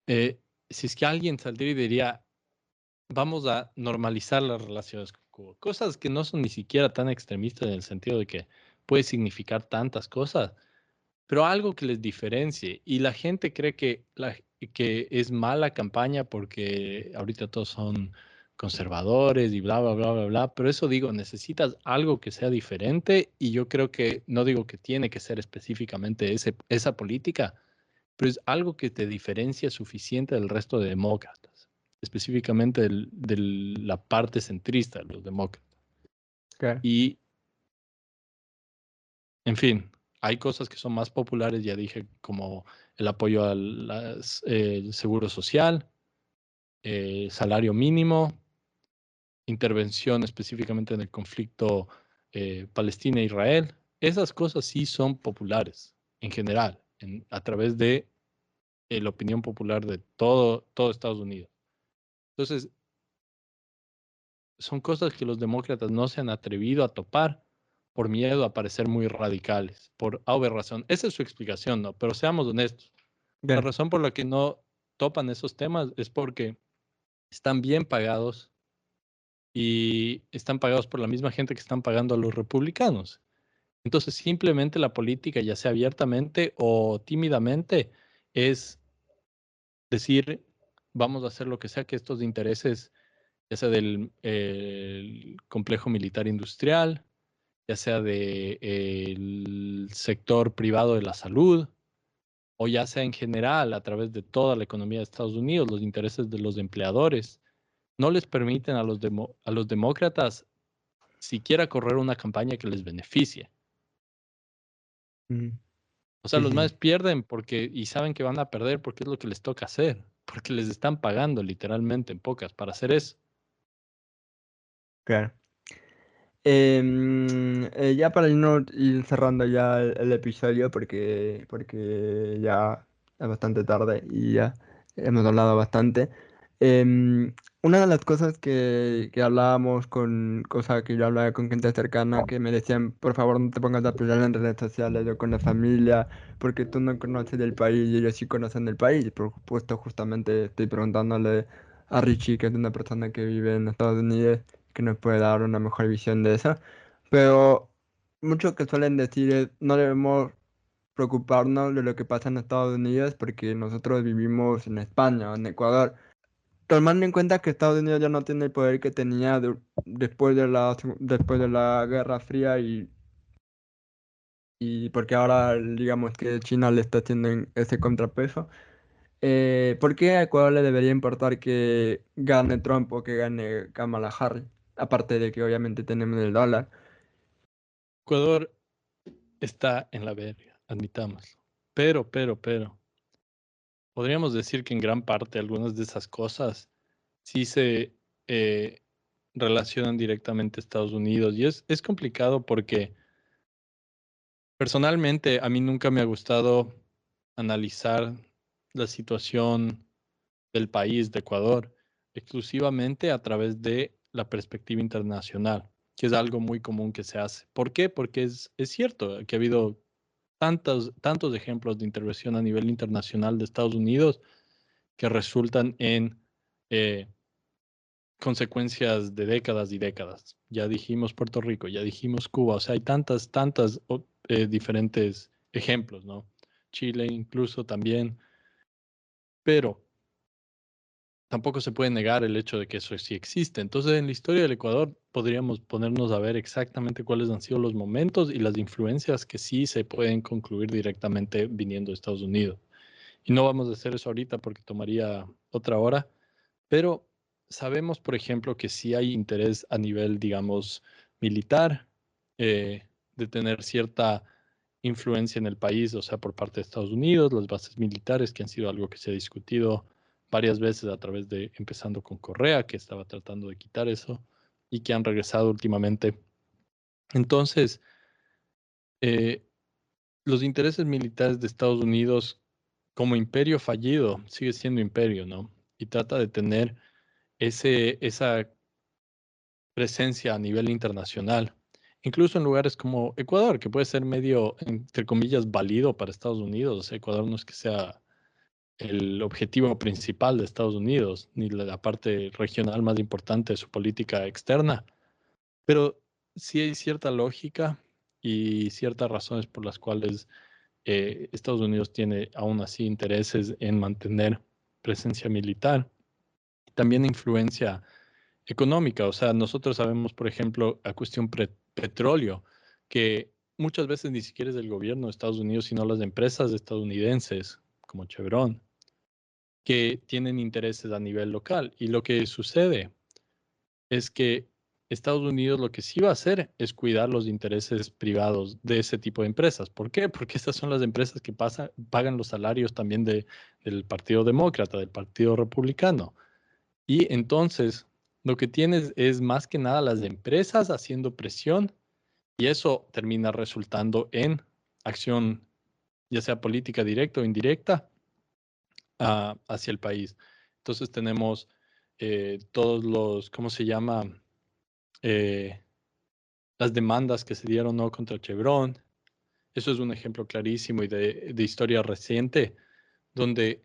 eh, si es que alguien saldría y diría, vamos a normalizar las relaciones con Cuba, cosas que no son ni siquiera tan extremistas en el sentido de que puede significar tantas cosas, pero algo que les diferencie. Y la gente cree que es mala campaña porque ahorita todos son conservadores y bla, bla, bla, bla, bla. Pero eso digo, necesitas algo que sea diferente y yo creo que, no digo que tiene que ser específicamente esa política, pero es algo que te diferencia suficiente del resto de demócratas, específicamente de la parte centrista de los demócratas. Claro. Y, en fin, hay cosas que son más populares, ya dije, como el apoyo al seguro social, salario mínimo, intervención específicamente en el conflicto Palestina-Israel. Esas cosas sí son populares en general, a través de la opinión popular de todo Estados Unidos. Entonces, son cosas que los demócratas no se han atrevido a topar por miedo a parecer muy radicales, por razón. Esa es su explicación, ¿no? Pero seamos honestos. La Claro. razón por la que no topan esos temas es porque están bien pagados y están pagados por la misma gente que están pagando a los republicanos. Entonces, simplemente la política, ya sea abiertamente o tímidamente, es decir, vamos a hacer lo que sea que estos intereses, ya sea del el complejo militar industrial, ya sea del sector privado de la salud, o ya sea en general a través de toda la economía de Estados Unidos, los intereses de los empleadores, no les permiten a a los demócratas siquiera correr una campaña que les beneficie. Mm, O sea, sí, los sí, más pierden porque, y saben que van a perder porque es lo que les toca hacer, porque les están pagando literalmente en pocas para hacer eso. claro. Ya para ir cerrando ya el episodio, porque ya es bastante tarde y ya hemos hablado bastante. Em, una de las cosas que hablábamos cosa que yo hablaba con gente cercana, que me decían, por favor, no te pongas a pelear en redes sociales o con la familia, porque tú no conoces el país y ellos sí conocen el país. Por supuesto, justamente estoy preguntándole a Richie, que es una persona que vive en Estados Unidos, que nos puede dar una mejor visión de eso. Pero mucho que suelen decir es, no debemos preocuparnos de lo que pasa en Estados Unidos porque nosotros vivimos en España o en Ecuador. Tomando en cuenta que Estados Unidos ya no tiene el poder que tenía después de la Guerra Fría y porque ahora digamos que China le está haciendo ese contrapeso. ¿Por qué a Ecuador le debería importar que gane Trump o que gane Kamala Harris? Aparte de que obviamente tenemos el dólar. Ecuador está en la verga, admitámoslo. Pero, podríamos decir que en gran parte algunas de esas cosas sí se eh, relacionan directamente a Estados Unidos. Y es complicado porque personalmente a mí nunca me ha gustado analizar la situación del país, de Ecuador, exclusivamente a través de la perspectiva internacional, que es algo muy común que se hace. ¿Por qué? Porque es cierto que ha habido tantos ejemplos de intervención a nivel internacional de Estados Unidos que resultan en eh, consecuencias de décadas y décadas. Ya dijimos Puerto Rico, ya dijimos Cuba, o sea, hay tantas diferentes ejemplos, ¿no? Chile incluso también, pero tampoco se puede negar el hecho de que eso sí existe. Entonces, en la historia del Ecuador podríamos ponernos a ver exactamente cuáles han sido los momentos y las influencias que sí se pueden concluir directamente viniendo de Estados Unidos. Y no vamos a hacer eso ahorita porque tomaría otra hora, pero sabemos, por ejemplo, que sí hay interés a nivel, digamos, militar, de tener cierta influencia en el país, o sea, por parte de Estados Unidos, las bases militares, que han sido algo que se ha discutido varias veces a través de, empezando con Correa, que estaba tratando de quitar eso, y que han regresado últimamente. Entonces, eh, los intereses militares de Estados Unidos como imperio fallido sigue siendo imperio, ¿no? Y trata de tener esa presencia a nivel internacional, incluso en lugares como Ecuador, que puede ser medio, entre comillas, válido para Estados Unidos. O sea, Ecuador no es que sea el objetivo principal de Estados Unidos, ni la parte regional más importante de su política externa, pero sí hay cierta lógica y ciertas razones por las cuales Estados Unidos tiene aún así intereses en mantener presencia militar, también influencia económica. O sea, nosotros sabemos, por ejemplo, a cuestión petróleo, que muchas veces ni siquiera es del gobierno de Estados Unidos, sino las empresas estadounidenses, como Chevron, que tienen intereses a nivel local. Y lo que sucede es que Estados Unidos lo que sí va a hacer es cuidar los intereses privados de ese tipo de empresas. ¿Por qué? Porque estas son las empresas que pagan los salarios también del Partido Demócrata, del Partido Republicano. Y entonces lo que tienes es más que nada las empresas haciendo presión y eso termina resultando en acción, ya sea política directa o indirecta, hacia el país. Entonces tenemos todos los, ¿cómo se llama? Eh, las demandas que se dieron, ¿no?, contra Chevron. Eso es un ejemplo clarísimo y de historia reciente, donde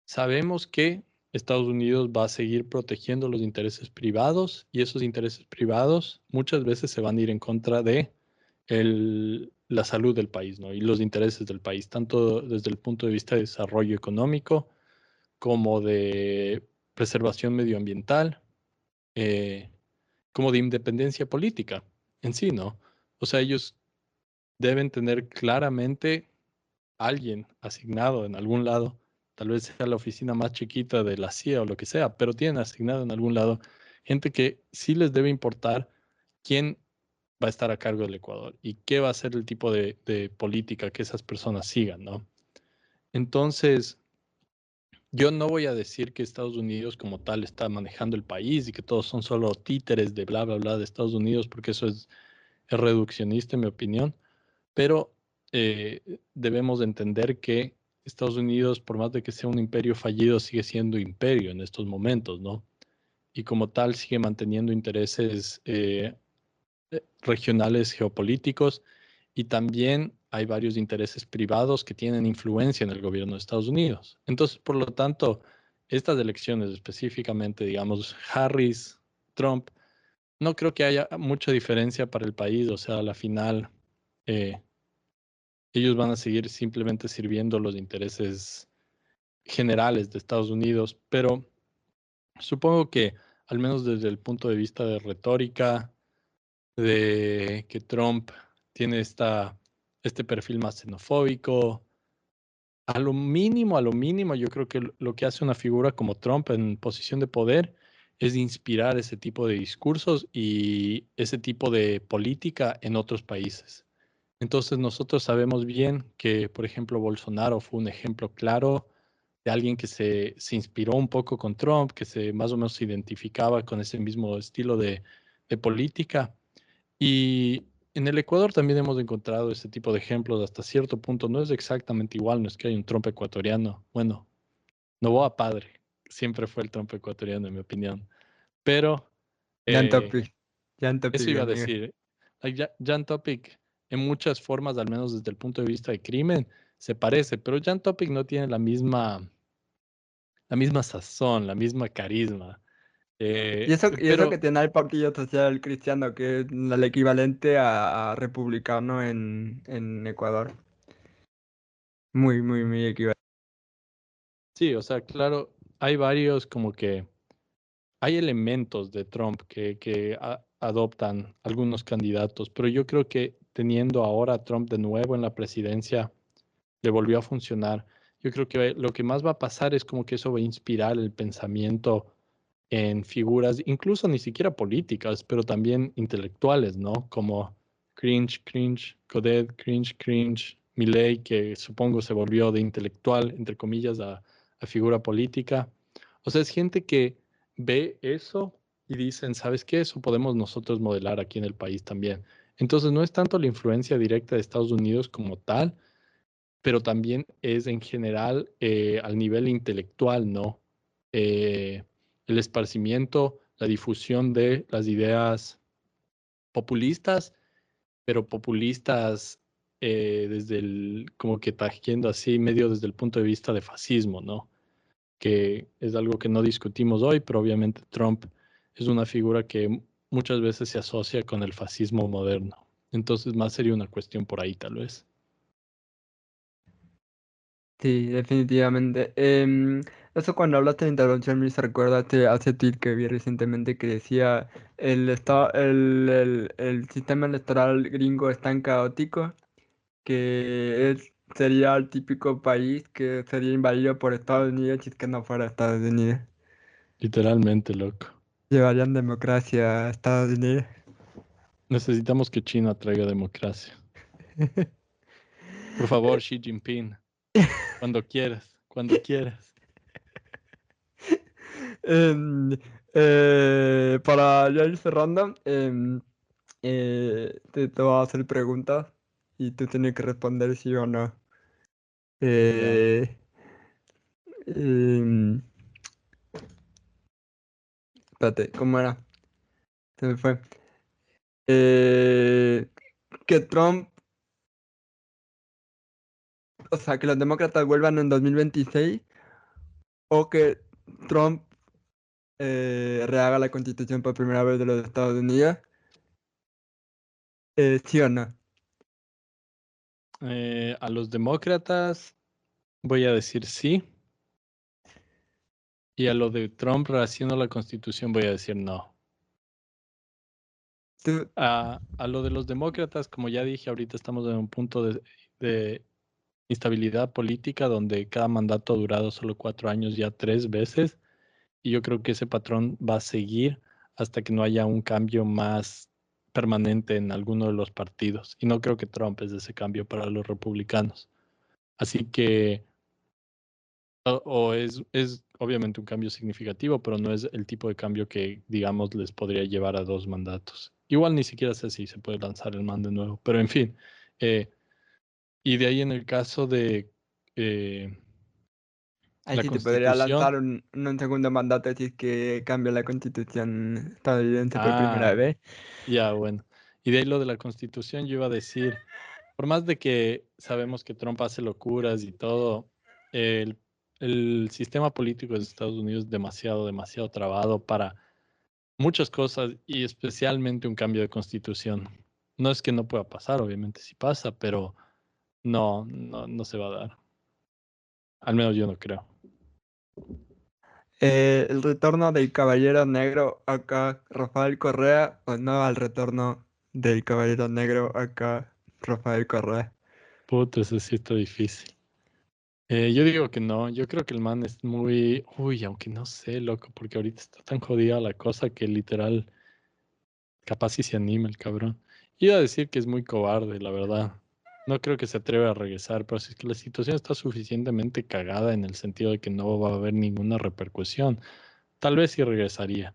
sabemos que Estados Unidos va a seguir protegiendo los intereses privados y esos intereses privados muchas veces se van a ir en contra de la salud del país, ¿no? Y los intereses del país, tanto desde el punto de vista de desarrollo económico como de preservación medioambiental, eh, como de independencia política en sí, ¿no? O sea, ellos deben tener claramente alguien asignado en algún lado, tal vez sea la oficina más chiquita de la CIA o lo que sea, pero tienen asignado en algún lado gente que sí les debe importar quién va a estar a cargo del Ecuador y qué va a ser el tipo de política que esas personas sigan, ¿no? Entonces, yo no voy a decir que Estados Unidos como tal está manejando el país y que todos son solo títeres de bla, bla, bla de Estados Unidos, porque eso es reduccionista en mi opinión, pero debemos de entender que Estados Unidos, por más de que sea un imperio fallido, sigue siendo imperio en estos momentos, ¿no? Y como tal sigue manteniendo intereses regionales geopolíticos y también hay varios intereses privados que tienen influencia en el gobierno de Estados Unidos. Entonces, por lo tanto, estas elecciones específicamente, digamos, Harris, Trump, no creo que haya mucha diferencia para el país, o sea, a la final eh, ellos van a seguir simplemente sirviendo los intereses generales de Estados Unidos, pero supongo que al menos desde el punto de vista de retórica, de que Trump tiene este perfil más xenofóbico, a lo mínimo, yo creo que lo que hace una figura como Trump en posición de poder es inspirar ese tipo de discursos y ese tipo de política en otros países. Entonces nosotros sabemos bien que, por ejemplo, Bolsonaro fue un ejemplo claro de alguien que se inspiró un poco con Trump, que se más o menos se identificaba con ese mismo estilo de política. Y en el Ecuador también hemos encontrado ese tipo de ejemplos hasta cierto punto. No es exactamente igual, no es que hay un Trump ecuatoriano. Bueno, Noboa padre, siempre fue el Trump ecuatoriano, en mi opinión. Pero Jan eh, Topic, Jan eso Topic, iba a amigo. decir. Jan Topic, en muchas formas, al menos desde el punto de vista de crimen, se parece, pero Jan Topic no tiene la misma sazón, la misma carisma. Y eso que Pero tiene el Partido Social Cristiano, que es el equivalente a republicano en Ecuador. Muy, muy, muy equivalente. sí, o sea, claro, hay varios como que hay elementos de Trump que adoptan algunos candidatos, pero yo creo que teniendo ahora a Trump de nuevo en la presidencia, le volvió a funcionar. Yo creo que lo que más va a pasar es como que eso va a inspirar el pensamiento en figuras, incluso ni siquiera políticas, pero también intelectuales, ¿no? Como Godet, Milei, que supongo se volvió de intelectual, entre comillas, a figura política. O sea, es gente que ve eso y dicen, ¿sabes qué? Eso podemos nosotros modelar aquí en el país también. Entonces, no es tanto la influencia directa de Estados Unidos como tal, pero también es en general al nivel intelectual, ¿no? Eh, el esparcimiento, la difusión de las ideas populistas, pero populistas desde como que tajiendo así, medio desde el punto de vista de fascismo, ¿no? Que es algo que no discutimos hoy, pero obviamente Trump es una figura que muchas veces se asocia con el fascismo moderno. Entonces, más sería una cuestión por ahí, tal vez. Sí, definitivamente. Eso cuando hablaste de intervención me hizo recordarte hace tweet que vi recientemente que decía el sistema electoral gringo es tan caótico que sería el típico país que sería invadido por Estados Unidos si es que no fuera Estados Unidos. Literalmente, loco. Llevarían democracia a Estados Unidos. Necesitamos que China traiga democracia. Por favor, Xi Jinping, cuando quieras, cuando quieras. Em, para ya ir cerrando, te voy a hacer preguntas y tú tienes que responder sí o no. Ya. Eh, em, espérate, ¿cómo era? Se me fue. Eh, que Trump, o sea, que los demócratas vuelvan en 2026 o que Trump rehaga la constitución por primera vez de los Estados Unidos, ¿sí o no? A los demócratas voy a decir sí. Y a lo de Trump rehaciendo la constitución voy a decir no. Tú- A lo de los demócratas, como ya dije, ahorita estamos en un punto de instabilidad política donde cada mandato ha durado solo 4 años, ya 3 veces. Y yo creo que ese patrón va a seguir hasta que no haya un cambio más permanente en alguno de los partidos. Y no creo que Trump es ese cambio para los republicanos. Así que o es obviamente un cambio significativo, pero no es el tipo de cambio que, digamos, les podría llevar a 2 mandatos. Igual ni siquiera sé si se puede lanzar el man de nuevo, pero en fin. eh, y de ahí en el caso de eh, Ahí la sí te podría constitución, lanzar un segundo mandato si es que cambia la constitución estadounidense por primera ah, vez. ya bueno. Y de ahí lo de la constitución, yo iba a decir, por más de que sabemos que Trump hace locuras y todo, el, el sistema político de Estados Unidos es demasiado, demasiado trabado para muchas cosas y especialmente un cambio de constitución. No es que no pueda pasar, obviamente sí pasa, pero no se va a dar. Al menos yo no creo. El retorno del Caballero Negro acá, Rafael Correa, o no al retorno del Caballero Negro acá, Rafael Correa. Puta, eso sí está difícil. Yo digo que no, yo creo que el man es muy, uy, aunque no sé, loco, porque ahorita está tan jodida la cosa que literal, capaz si se anima el cabrón. Iba a decir que es muy cobarde, la verdad. No creo que se atreva a regresar, pero si es que la situación está suficientemente cagada en el sentido de que no va a haber ninguna repercusión, tal vez sí regresaría.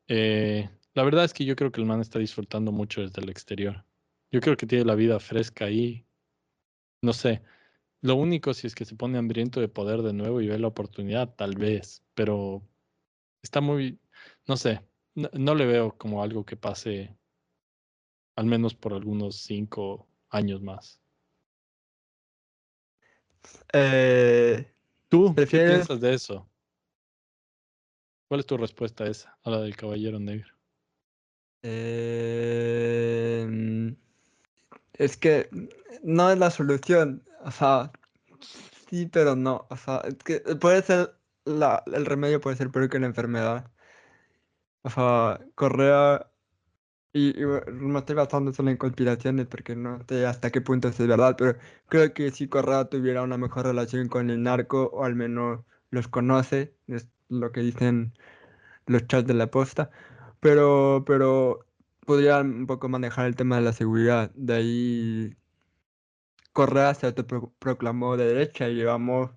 La verdad es que yo creo que el man está disfrutando mucho desde el exterior. Yo creo que tiene la vida fresca ahí. No sé. Lo único si es que se pone hambriento de poder de nuevo y ve la oportunidad, tal vez. Pero está muy, no sé. No le veo como algo que pase al menos por algunos 5 años más. Eh, ¿Tú qué ¿Prefieres? piensas de eso? ¿Cuál es tu respuesta a esa, a la del Caballero Negro? eh, es que no es la solución, o sea, sí, pero no, o sea, es que puede ser, el remedio puede ser peor que la enfermedad. O sea, Correa. Y me estoy basando solo en conspiraciones porque no sé hasta qué punto eso es verdad, pero creo que si Correa tuviera una mejor relación con el narco, o al menos los conoce, es lo que dicen los chats de la posta, pero podría un poco manejar el tema de la seguridad. De ahí Correa se autoproclamó de derecha y llevamos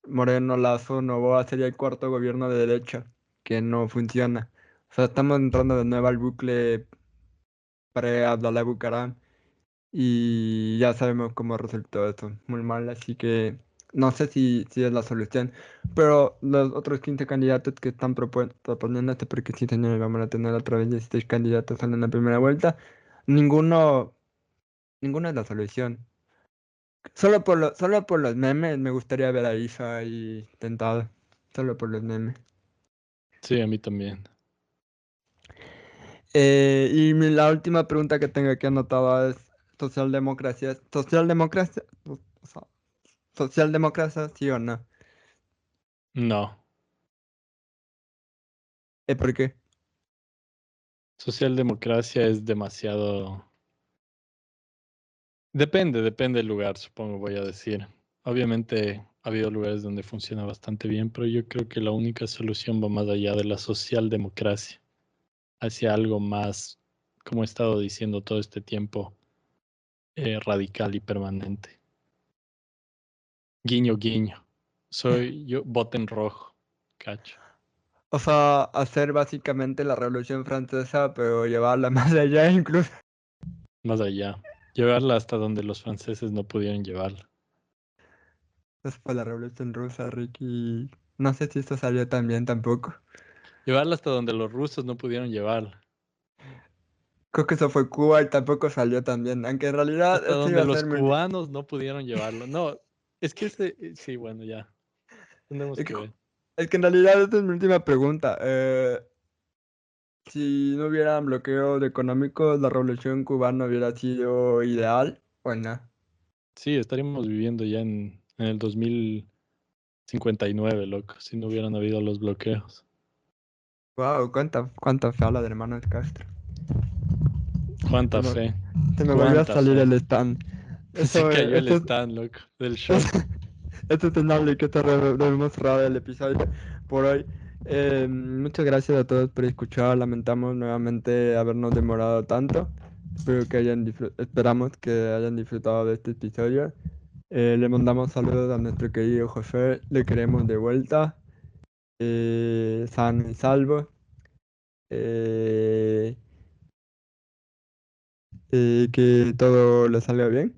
Moreno, Lazo, Noboa sería el cuarto gobierno de derecha que no funciona. O sea, estamos entrando de nuevo al bucle pre-Abdalá Bucaram. Y ya sabemos cómo resultó esto, muy mal, así que no sé si es la solución, pero los otros 15 candidatos que están proponiéndose, porque sí, señores, vamos a tener otra vez 16 candidatos en la primera vuelta, ninguno, ninguno es la solución. Solo por los memes me gustaría ver a Isa ahí tentado, solo por los memes. Sí, a mí también. La última pregunta que tengo aquí anotada es socialdemocracia, o sea, socialdemocracia, sí o no. No. ¿Por qué? Socialdemocracia es demasiado. Depende del lugar, supongo, voy a decir. Obviamente ha habido lugares donde funciona bastante bien, pero yo creo que la única solución va más allá de la socialdemocracia, hacia algo más, como he estado diciendo todo este tiempo, radical y permanente. Guiño, guiño. Soy yo, voten rojo, cacho. O sea, hacer básicamente la Revolución Francesa, pero llevarla más allá incluso. Más allá. Llevarla hasta donde los franceses no pudieron llevarla. Eso fue la Revolución Rusa, Ricky. No sé si esto salió también tampoco. Llevarla hasta donde los rusos no pudieron llevarla. Creo que eso fue Cuba y tampoco salió tan bien. Aunque en realidad Hasta esto donde iba a los ser muy... cubanos no pudieron llevarlo. No, es que sí, bueno, ya. Tenemos Es que, que ver. es que en realidad esta es mi última pregunta. Si no hubiera bloqueo económico, la revolución cubana hubiera sido ideal o no. Sí, estaríamos viviendo ya en el 2059, loco, si no hubieran habido los bloqueos. Wow, cuánta fe habla de hermanos Castro. Se Cuánta me, fe, se me volvió a cuánta salir fe. el stand. Se Eso, cayó el stand, loco, del esto, shock. esto es tenable que debemos cerrar el episodio por hoy. Muchas gracias a todos por escuchar. Lamentamos nuevamente habernos demorado tanto. Esperamos que hayan disfrutado de este episodio. Le mandamos saludos a nuestro querido José. Le queremos de vuelta. Sano y salvo. eh, que todo le salga bien.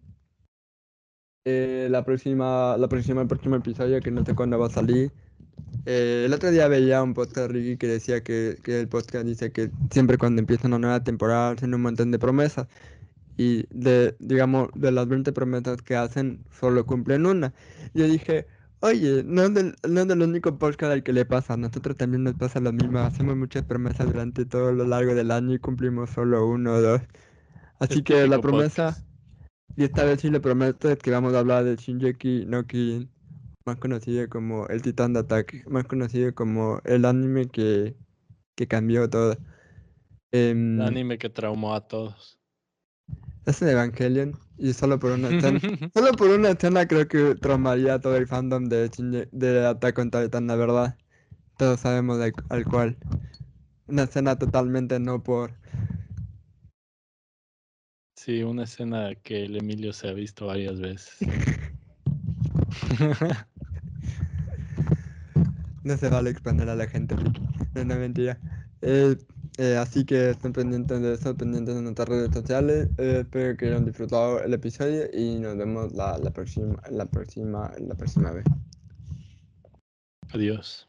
El próximo episodio, que no sé cuándo va a salir. El otro día veía un podcast, Ricky, que decía que el podcast dice que siempre cuando empieza una nueva temporada hacen un montón de promesas. Y digamos, de las 20 promesas que hacen, solo cumplen una. Yo dije, oye, no es del único podcast al que le pasa, a nosotros también nos pasa lo mismo, hacemos muchas promesas durante todo lo largo del año y cumplimos solo uno o dos. Es Así que la típico promesa, podcast. y esta vez sí le prometo, es que vamos a hablar de Shingeki no Kyojin, más conocido como el Titán de Ataque, más conocido como el anime que cambió todo. El Em, anime que traumó a todos. Es un Evangelion y solo por una escena creo que traumaría a todo el fandom de Attack on Titan, la verdad. Todos sabemos al cual. Una escena totalmente no por... Sí, una escena que el Emilio se ha visto varias veces. No se vale exponer a la gente, Ricky. No es una mentira. Eh, Así que estén pendientes de eso, pendientes de nuestras redes sociales. Espero que hayan disfrutado el episodio y nos vemos la próxima vez. Adiós.